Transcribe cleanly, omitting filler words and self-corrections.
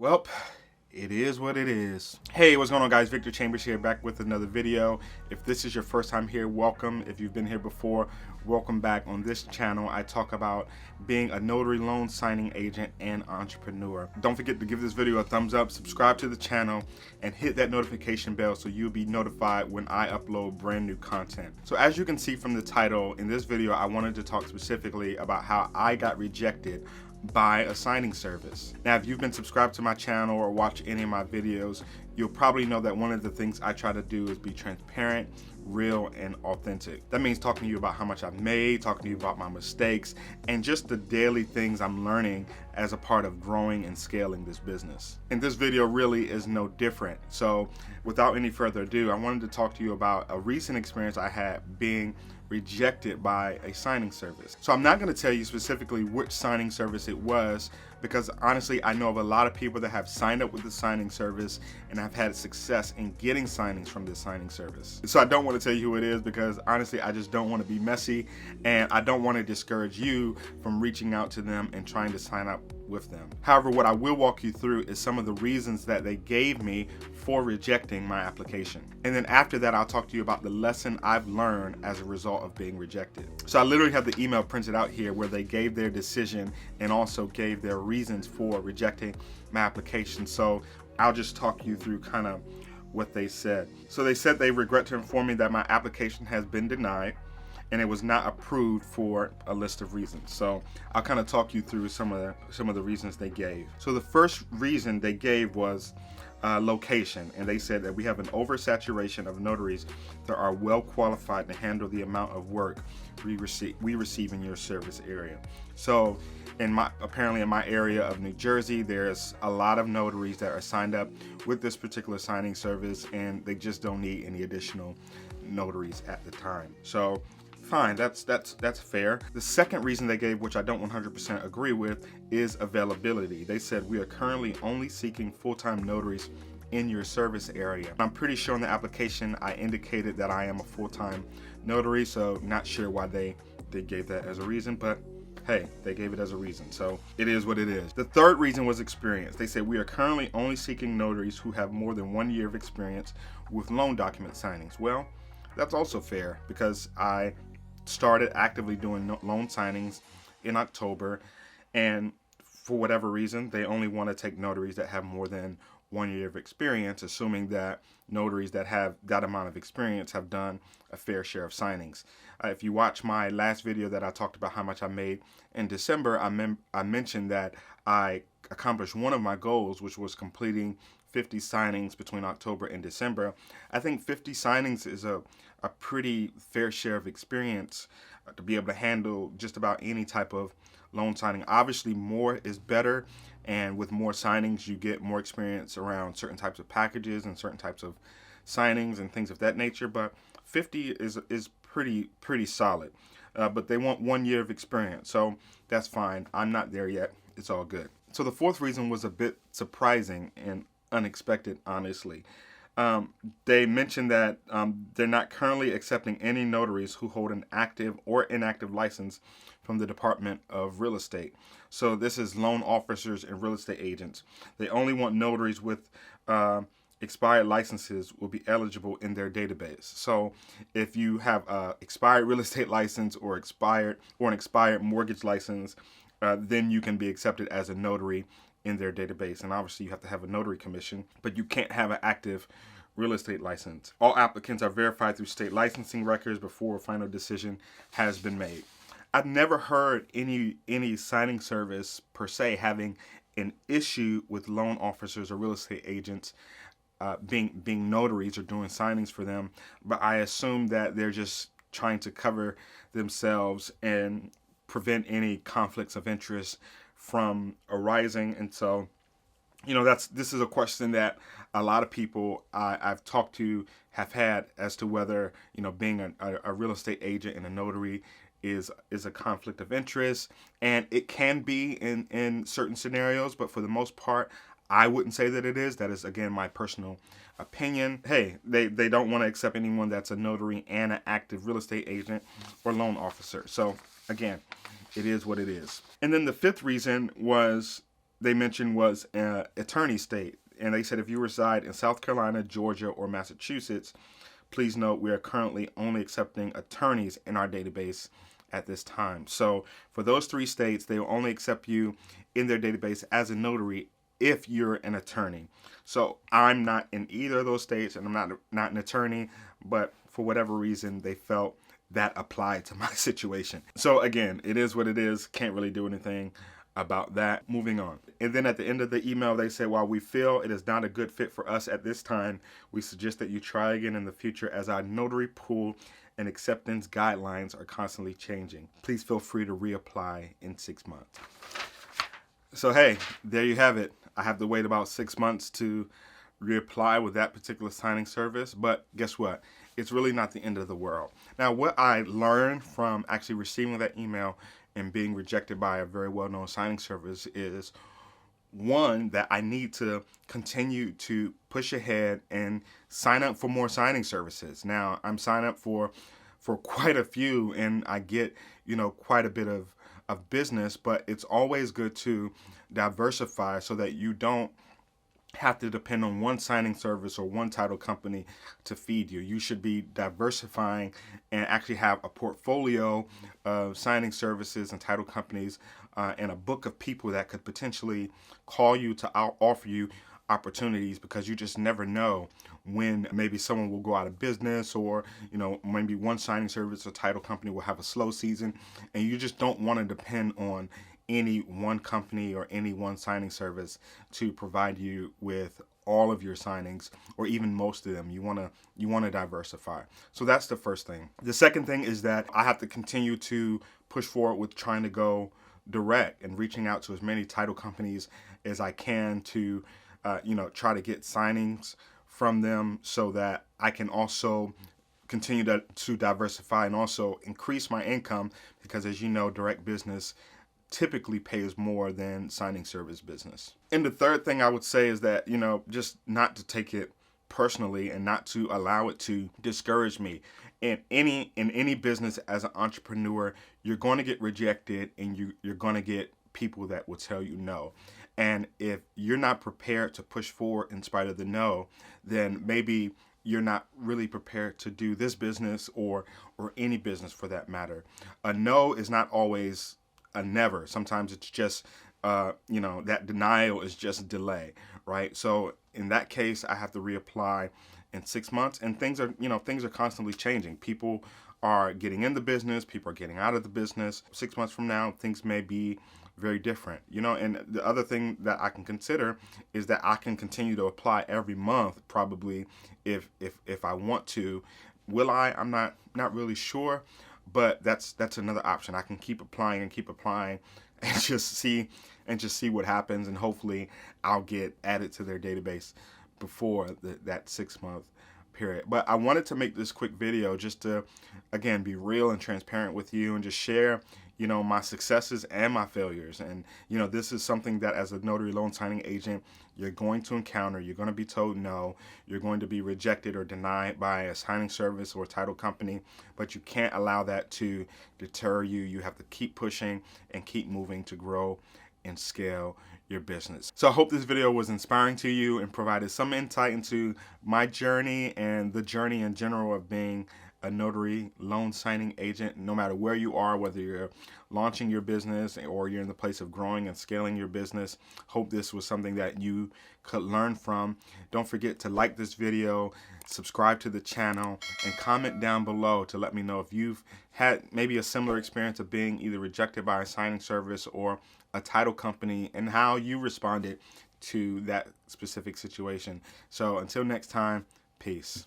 Well, it is what it is. Hey, what's going on, guys? Victor Chambers here, back with another video. If this is your first time here, welcome. If you've been here before, welcome back. On this channel, I talk about being a notary loan signing agent and entrepreneur. Don't forget to give this video a thumbs up, subscribe to the channel, and hit that notification bell so you'll be notified when I upload brand new content. So as you can see from the title, in this video, I wanted to talk specifically about how I got rejected by a signing service. Now, if you've been subscribed to my channel or watched any of my videos, you'll probably know that one of the things I try to do is be transparent, real, and authentic. That means talking to you about how much I've made, talking to you about my mistakes, and just the daily things I'm learning as a part of growing and scaling this business. And this video really is no different. So without any further ado, I wanted to talk to you about a recent experience I had being rejected by a signing service. So I'm not going to tell you specifically which signing service it was, because honestly, I know of a lot of people that have signed up with the signing service and have had success in getting signings from this signing service. So I don't want to tell you who it is, because honestly, I just don't want to be messy, and I don't want to discourage you from reaching out to them and trying to sign up with them. However, what I will walk you through is some of the reasons that they gave me for rejecting my application. And then after that, I'll talk to you about the lesson I've learned as a result of being rejected. So I literally have the email printed out here where they gave their decision and also gave their reasons for rejecting my application. So I'll just talk you through kind of what they said. So they said they regret to inform me that my application has been denied and it was not approved for a list of reasons. So I'll kind of talk you through some of the reasons they gave. So the first reason they gave was location, and they said that we have an oversaturation of notaries that are well qualified to handle the amount of work we receive in your service area. So apparently in my area of New Jersey, there's a lot of notaries that are signed up with this particular signing service, and they just don't need any additional notaries at the time. So fine, that's fair. The second reason they gave, which I don't 100% agree with, is availability. They said we are currently only seeking full-time notaries in your service area. I'm pretty sure in the application I indicated that I am a full-time notary, so not sure why they gave that as a reason, but hey, they gave it as a reason, so it is what it is. The third reason was experience. They said we are currently only seeking notaries who have more than 1 year of experience with loan document signings. Well, that's also fair, because I started actively doing loan signings in October, and for whatever reason, they only want to take notaries that have more than 1 year of experience, assuming that notaries that have that amount of experience have done a fair share of signings. If you watch my last video that I talked about how much I made in December, I mentioned that I accomplished one of my goals, which was completing 50 signings between October and December. I think 50 signings is a pretty fair share of experience to be able to handle just about any type of loan signing. Obviously, more is better, and with more signings, you get more experience around certain types of packages and certain types of signings and things of that nature. But 50 is pretty solid. But they want 1 year of experience, so that's fine. I'm not there yet. It's all good. So the fourth reason was a bit surprising and unexpected, honestly. They mentioned that they're not currently accepting any notaries who hold an active or inactive license from the Department of Real Estate. So this is loan officers and real estate agents. They only want notaries with expired licenses will be eligible in their database. So if you have a expired real estate license or an expired mortgage license, then you can be accepted as a notary in their database. And obviously you have to have a notary commission, but you can't have an active real estate license. All applicants are verified through state licensing records before a final decision has been made. I've never heard any signing service per se having an issue with loan officers or real estate agents being notaries or doing signings for them, but I assume that they're just trying to cover themselves and prevent any conflicts of interest from arising. And so, this is a question that a lot of people I've talked to have had as to whether, being a real estate agent and a notary is a conflict of interest. And it can be in certain scenarios, but for the most part, I wouldn't say that it is. That is, again, my personal opinion. Hey, they don't want to accept anyone that's a notary and an active real estate agent or loan officer. So again, it is what it is. And then the fifth reason was they mentioned was attorney state. And they said if you reside in South Carolina, Georgia, or Massachusetts, please note we are currently only accepting attorneys in our database at this time. So for those 3 states, they will only accept you in their database as a notary if you're an attorney. So I'm not in either of those states, and I'm not an attorney, but for whatever reason, they felt that applied to my situation. So again, it is what it is. Can't really do anything about that. Moving on. And then at the end of the email, they say, while we feel it is not a good fit for us at this time, we suggest that you try again in the future as our notary pool and acceptance guidelines are constantly changing. Please feel free to reapply in 6 months. So hey, there you have it. I have to wait about 6 months to reapply with that particular signing service, but guess what? It's really not the end of the world. Now, what I learned from actually receiving that email and being rejected by a very well-known signing service is, one, that I need to continue to push ahead and sign up for more signing services. Now, I'm signed up for quite a few, and I get, quite a bit of business, but it's always good to diversify so that you don't have to depend on one signing service or one title company to feed you. You should be diversifying and actually have a portfolio of signing services and title companies and a book of people that could potentially call you to offer you opportunities, because you just never know when maybe someone will go out of business, or maybe one signing service or title company will have a slow season, and you just don't want to depend on any one company or any one signing service to provide you with all of your signings, or even most of them. You want to diversify. So that's the first thing. The second thing is that I have to continue to push forward with trying to go direct and reaching out to as many title companies as I can to try to get signings from them, so that I can also continue to diversify and also increase my income, because as you know, direct business typically pays more than signing service business. And the third thing I would say is that, just not to take it personally and not to allow it to discourage me. In any business as an entrepreneur, you're going to get rejected, and you're going to get people that will tell you no. And if you're not prepared to push forward in spite of the no, then maybe you're not really prepared to do this business or any business for that matter. A no is not always a never. Sometimes it's just, that denial is just delay, right? So in that case, I have to reapply in 6 months, and things are constantly changing. People are getting in the business, people are getting out of the business. 6 months from now, things may be very different, and the other thing that I can consider is that I can continue to apply every month, probably, if I want to. Will I? I'm not really sure, but that's another option. I can keep applying and just see what happens, and hopefully I'll get added to their database before that 6 month period. But I wanted to make this quick video just to, again, be real and transparent with you and just share my successes and my failures. And this is something that as a notary loan signing agent, you're going to encounter. You're going to be told no. You're going to be rejected or denied by a signing service or a title company, but you can't allow that to deter you. You have to keep pushing and keep moving to grow and scale your business. So I hope this video was inspiring to you and provided some insight into my journey and the journey in general of being a notary loan signing agent. No matter where you are, whether you're launching your business or you're in the place of growing and scaling your business, hope this was something that you could learn from. Don't forget to like this video, subscribe to the channel, and comment down below to let me know if you've had maybe a similar experience of being either rejected by a signing service or a title company, and how you responded to that specific situation. So until next time, peace.